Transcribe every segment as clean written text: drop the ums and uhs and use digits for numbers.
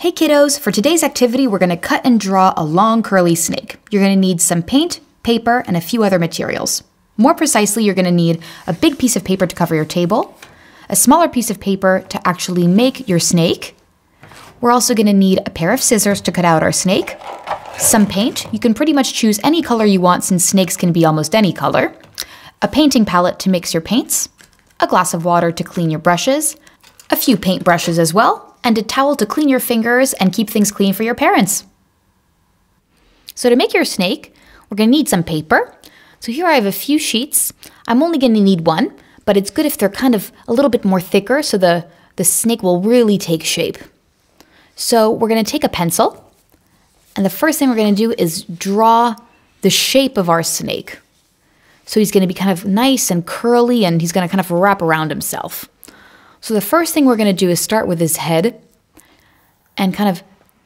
Hey kiddos, for today's activity, we're going to cut and draw a long curly snake. You're going to need some paint, paper, and a few other materials. More precisely, you're going to need a big piece of paper to cover your table, a smaller piece of paper to actually make your snake. We're also going to need a pair of scissors to cut out our snake, some paint. You can pretty much choose any color you want since snakes can be almost any color, a painting palette to mix your paints, a glass of water to clean your brushes, a few paint brushes as well, and a towel to clean your fingers and keep things clean for your parents. So to make your snake, we're going to need some paper. So here I have a few sheets. I'm only going to need one, but it's good if they're kind of a little bit more thicker so the snake will really take shape. So we're going to take a pencil, and the first thing we're going to do is draw the shape of our snake. So he's going to be kind of nice and curly, and he's going to kind of wrap around himself. So the first thing we're going to do is start with his head and kind of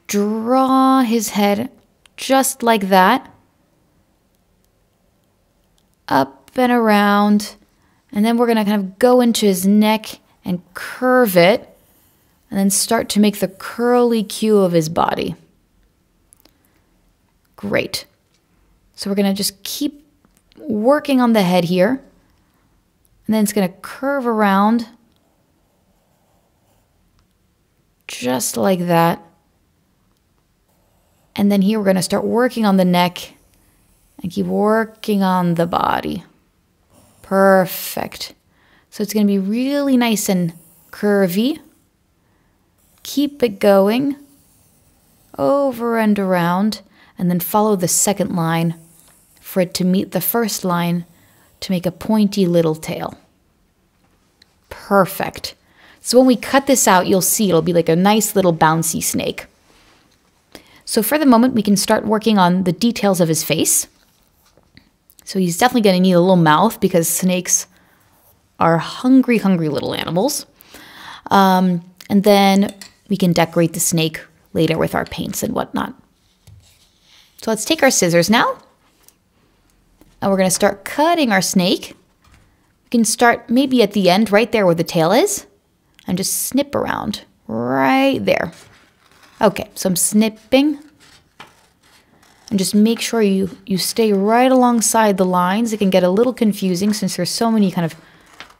draw his head just like that, up and around, and then we're going to kind of go into his neck and curve it, and then start to make the curly cue of his body. Great. So we're going to just keep working on the head here, and then it's going to curve around just like that. And then here we're going to start working on the neck and keep working on the body. Perfect. So it's going to be really nice and curvy. Keep it going over and around, and then follow the second line for it to meet the first line to make a pointy little tail. Perfect. So when we cut this out, you'll see it'll be like a nice little bouncy snake. So for the moment, we can start working on the details of his face. So he's definitely going to need a little mouth because snakes are hungry, hungry little animals. And then we can decorate the snake later with our paints and whatnot. So let's take our scissors now. And we're going to start cutting our snake. We can start maybe at the end, right there where the tail is. And just snip around right there. Okay, so I'm snipping. And just make sure you stay right alongside the lines. It can get a little confusing since there's so many kind of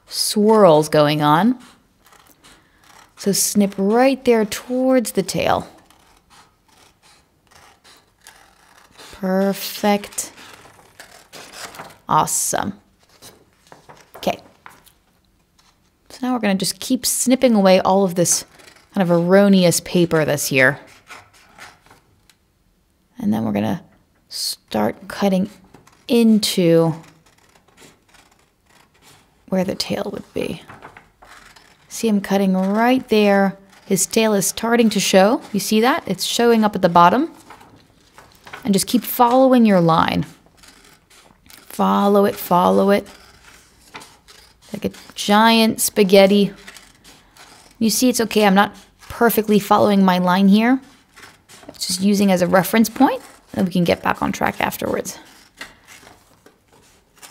swirls going on. So snip right there towards the tail. Perfect. Awesome. Okay. So now we're going to just keep snipping away all of this kind of erroneous paper that's here. And then we're going to start cutting into where the tail would be. See him cutting right there. His tail is starting to show. You see that? It's showing up at the bottom. And just keep following your line. Follow it, follow it. Like a giant spaghetti. You see, it's okay. I'm not perfectly following my line here. It's just using as a reference point, and then we can get back on track afterwards.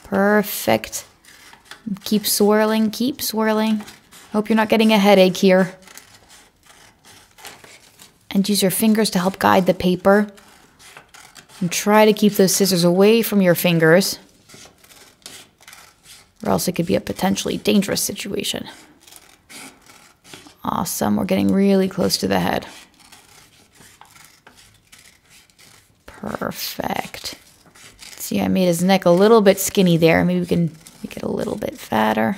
Perfect. Keep swirling, keep swirling. Hope you're not getting a headache here. And use your fingers to help guide the paper. And try to keep those scissors away from your fingers, or else it could be a potentially dangerous situation. Awesome. We're getting really close to the head. Perfect. See, I made his neck a little bit skinny there. Maybe we can make it a little bit fatter.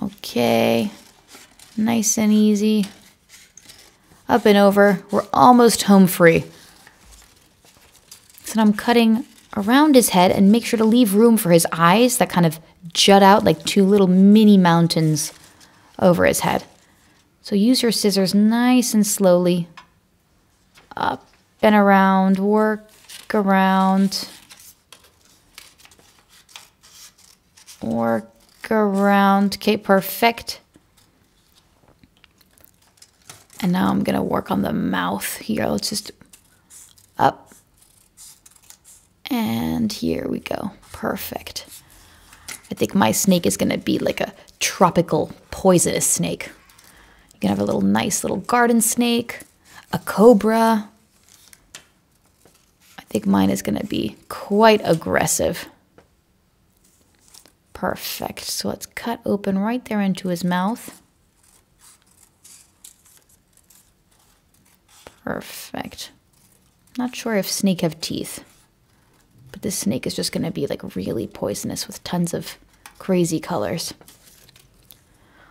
Okay. Nice and easy. Up and over. We're almost home free. So now I'm cutting around his head, and make sure to leave room for his eyes that kind of jut out like two little mini mountains over his head. So use your scissors nice and slowly. Up and around, work around. Work around. Okay, perfect. And now I'm going to work on the mouth here. Let's just up. And here we go. Perfect. I think my snake is going to be like a tropical poisonous snake. You can have a little nice little garden snake, a cobra. I think mine is going to be quite aggressive. Perfect. So let's cut open right there into his mouth. Perfect. Not sure if snake have teeth, but this snake is just going to be like really poisonous with tons of crazy colors.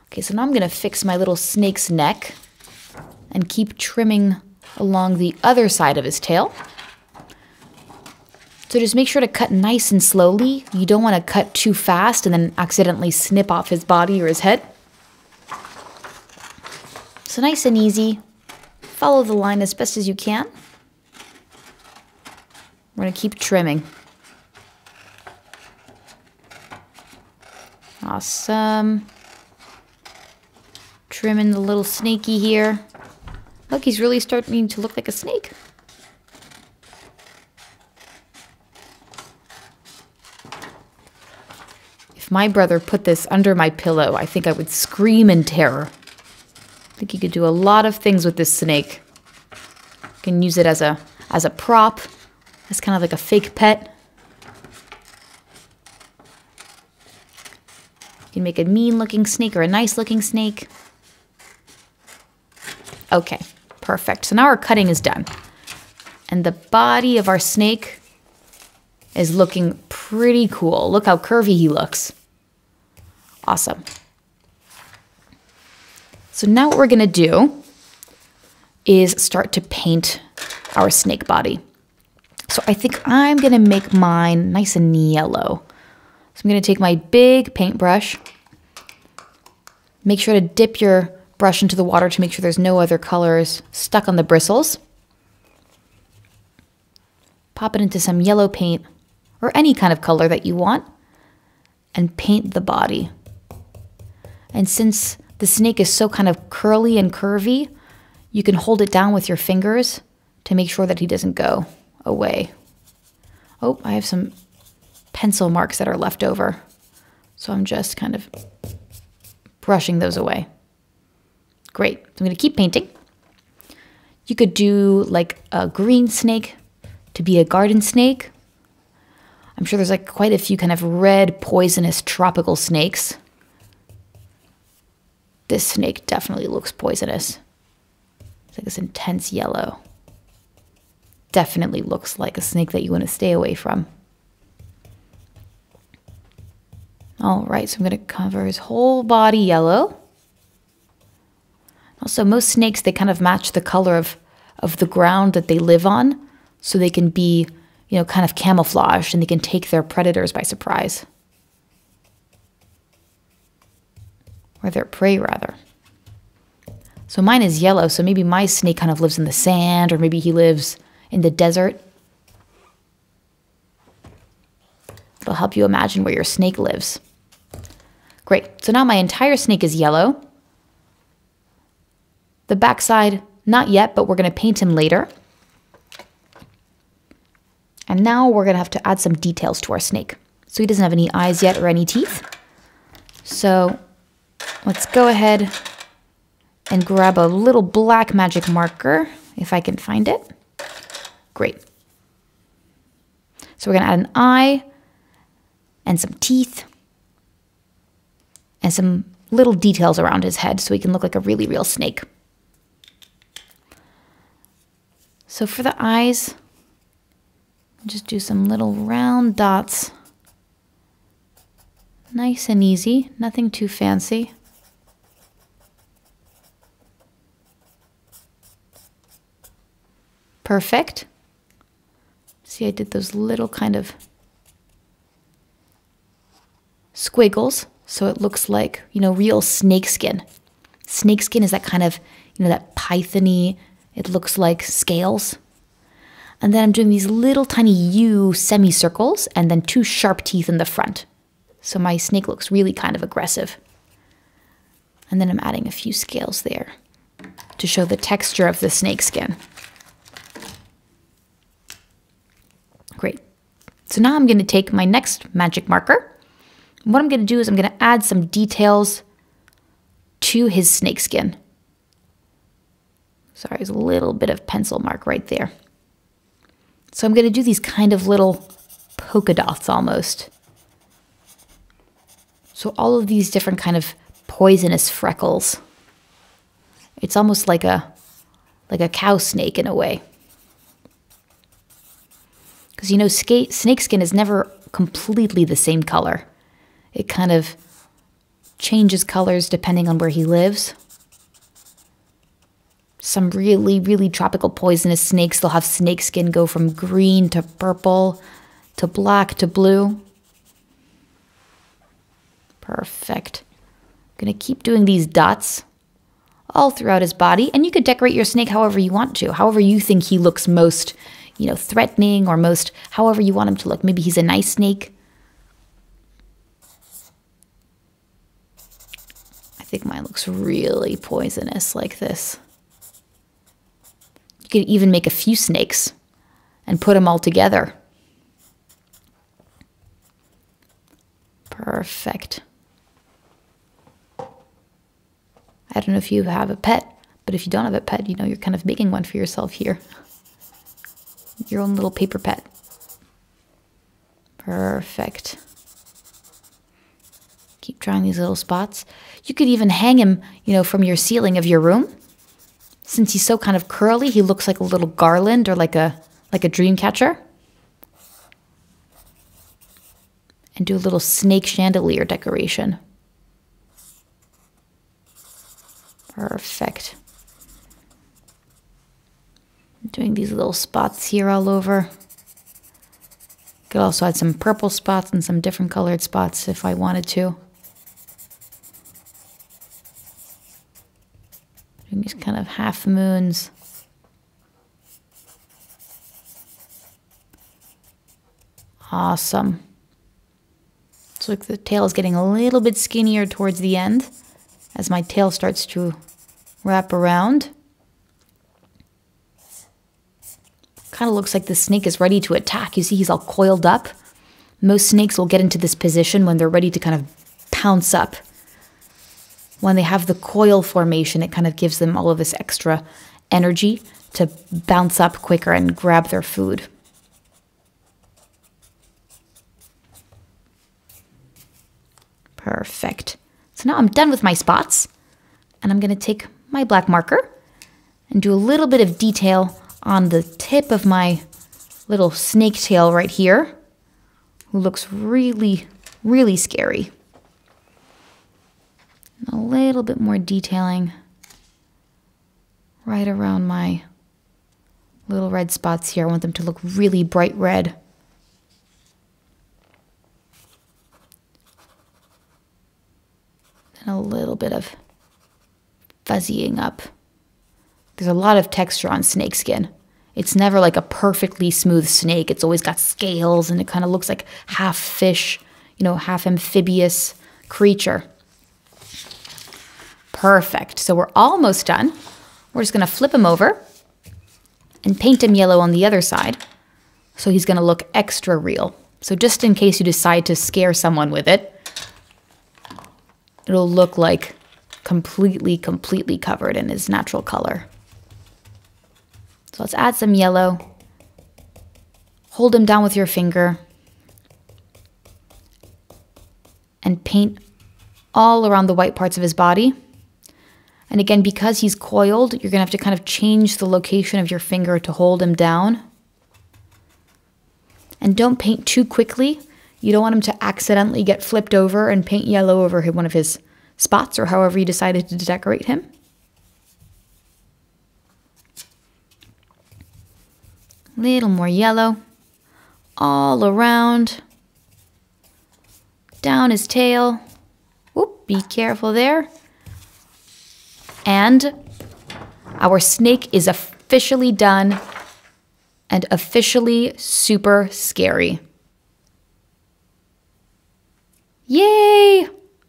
Okay, so now I'm going to fix my little snake's neck and keep trimming along the other side of his tail. So just make sure to cut nice and slowly. You don't want to cut too fast and then accidentally snip off his body or his head. So nice and easy. Follow the line as best as you can. We're going to keep trimming. Awesome. Trimming the little snaky here. Look, he's really starting to look like a snake. If my brother put this under my pillow, I think I would scream in terror. I think you could do a lot of things with this snake. You can use it as a prop, as kind of like a fake pet. You can make a mean-looking snake or a nice-looking snake. Okay, perfect. So now our cutting is done. And the body of our snake is looking pretty cool. Look how curvy he looks. Awesome. So now what we're going to do is start to paint our snake body. So I think I'm going to make mine nice and yellow. So I'm going to take my big paintbrush. Make sure to dip your brush into the water to make sure there's no other colors stuck on the bristles. Pop it into some yellow paint or any kind of color that you want and paint the body. And since the snake is so kind of curly and curvy, you can hold it down with your fingers to make sure that he doesn't go away. Oh, I have some pencil marks that are left over. So I'm just kind of brushing those away. Great. So I'm going to keep painting. You could do like a green snake to be a garden snake. I'm sure there's like quite a few kind of red, poisonous tropical snakes. This snake definitely looks poisonous. It's like this intense yellow. Definitely looks like a snake that you want to stay away from. All right, so I'm going to cover his whole body yellow. Also, most snakes, they kind of match the color of the ground that they live on, so they can be, kind of camouflaged and they can take their predators by surprise. Or their prey, rather. So mine is yellow, so maybe my snake kind of lives in the sand, or maybe he lives in the desert. It'll help you imagine where your snake lives. Great, so now my entire snake is yellow. The backside, not yet, but we're going to paint him later. And now we're going to have to add some details to our snake. So he doesn't have any eyes yet or any teeth. So let's go ahead and grab a little black magic marker, if I can find it. Great. So we're going to add an eye and some teeth and some little details around his head so he can look like a really real snake. So for the eyes, just do some little round dots. Nice and easy, nothing too fancy. Perfect. See, I did those little kind of squiggles, so it looks like, real snake skin. Snake skin is that kind of, that pythony, it looks like scales. And then I'm doing these little tiny U semicircles and then 2 sharp teeth in the front. So my snake looks really kind of aggressive. And then I'm adding a few scales there to show the texture of the snake skin. Great. So now I'm going to take my next magic marker. What I'm going to do is I'm going to add some details to his snake skin. Sorry, there's a little bit of pencil mark right there. So I'm going to do these kind of little polka dots almost. So all of these different kind of poisonous freckles. It's almost like a cow snake in a way. Because you know, snake skin is never completely the same color. It kind of changes colors depending on where he lives. Some really, really tropical poisonous snakes, they'll have snake skin go from green to purple to black to blue. Perfect. I'm going to keep doing these dots all throughout his body. And you could decorate your snake however you want to. However you think he looks most, you know, threatening or most, however you want him to look. Maybe he's a nice snake. I think mine looks really poisonous like this. You could even make a few snakes and put them all together. Perfect. I don't know if you have a pet, but if you don't have a pet, you know, you're kind of making one for yourself here. Your own little paper pet. Perfect. Keep drawing these little spots. You could even hang him, you know, from your ceiling of your room. Since he's so kind of curly, he looks like a little garland or like a dream catcher. And do a little snake chandelier decoration. Perfect. Doing these little spots here all over. Could also add some purple spots and some different colored spots if I wanted to. Doing these kind of half moons. Awesome. So the tail is getting a little bit skinnier towards the end as my tail starts to wrap around. Kind of looks like the snake is ready to attack. You see he's all coiled up. Most snakes will get into this position when they're ready to kind of pounce up. When they have the coil formation, it kind of gives them all of this extra energy to bounce up quicker and grab their food. Perfect. So now I'm done with my spots, and I'm going to take my black marker and do a little bit of detail on the tip of my little snake tail right here, who looks really, really scary. And a little bit more detailing right around my little red spots here. I want them to look really bright red. And a little bit of fuzzying up. There's a lot of texture on snake skin. It's never like a perfectly smooth snake. It's always got scales and it kind of looks like half fish, you know, half amphibious creature. Perfect. So we're almost done. We're just going to flip him over and paint him yellow on the other side. So he's going to look extra real. So just in case you decide to scare someone with it, it'll look like completely covered in his natural color. So let's add some yellow. Hold him down with your finger. And paint all around the white parts of his body. And again, because he's coiled, you're going to have to kind of change the location of your finger to hold him down. And don't paint too quickly. You don't want him to accidentally get flipped over and paint yellow over one of his spots or however you decided to decorate him. Little more yellow all around, down his tail. Whoop, be careful there. And our snake is officially done and officially super scary. Yay!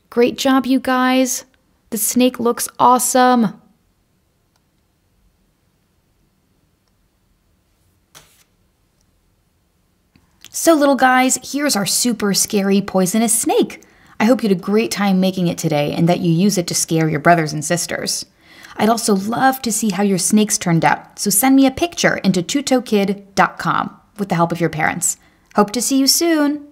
Great job, you guys. The snake looks awesome. So little guys, here's our super scary poisonous snake. I hope you had a great time making it today and that you use it to scare your brothers and sisters. I'd also love to see how your snakes turned out, so send me a picture into tutokid.com with the help of your parents. Hope to see you soon!